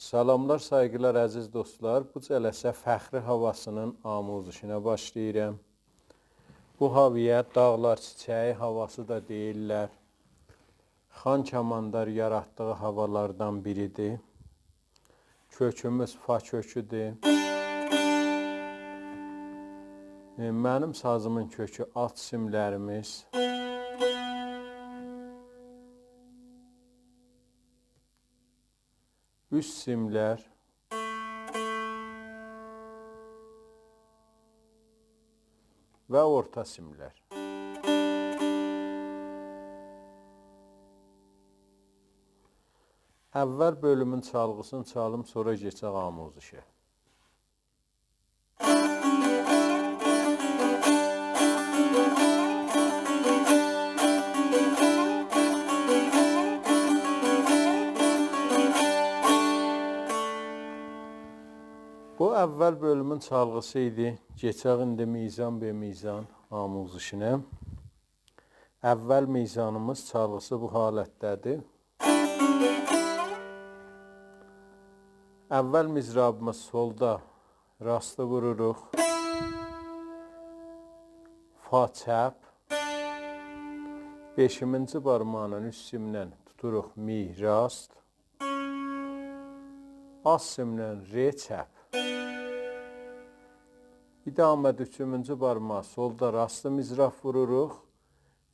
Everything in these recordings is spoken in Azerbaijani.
Salamlar, saygılar əziz dostlar. Bu cələsə fəxri havasının amuzuşuna başlayıram. Bu havaya dağlar çiçəyi havası da deyirlər. Xan Kamandar yaratdığı havalardan biridir. Kökümüz fa köküdür. Mənim sazımın kökü alt simlərimiz. Üst simlər. Və orta simlər. Əvvəl bölümün çalğısını çalım, sonra keçək amuzuşa. Bu əvvəl bölümün çalğısı idi. Keçək indi mizan be mizan amuzuşuna. Əvvəl mizanımız çalğısı bu halətdədir. Əvvəl mizrabımız solda rastı vururuq. Fa çəp. 5-ci barmağının üst simdən tuturuq mi rast. Az simlə re çəp. İdamədə 3-cü barmağı solda rastlı mizrab vururuq.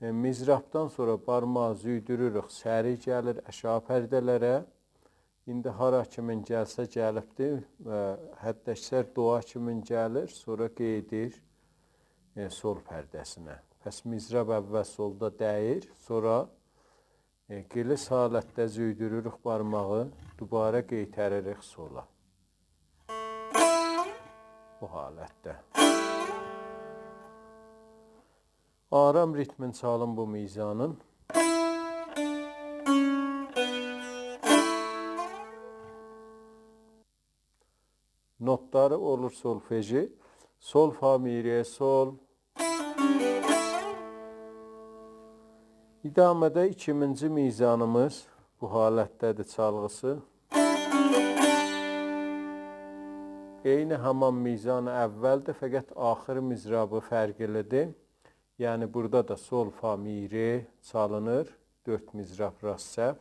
Mizrabdan sonra barmağı züydürürük. Səri gəlir əşya pərdələrə. İndi hara kimin gəlsə gəlibdir. Həddəksər dua kimin gəlir. Sonra qeydir sol pərdəsinə. Pəs mizrab əvvəl solda dəyir. Sonra qilis halətdə züydürürük barmağı. Dubara qeytəririk sola. Bu halətdə. Aram ritmin çalın bu mizanın. Notları olur solfeji. Sol, fa, mi, re, sol. İdamədə 2-ci mizanımız bu halətdədir çalğısı. Eyni haman mizanı əvvəldir, fəqət axır mizrabı fərqlidir. Yəni burada da sol, fa, mi, re çalınır. 4 mizrab rast səhv.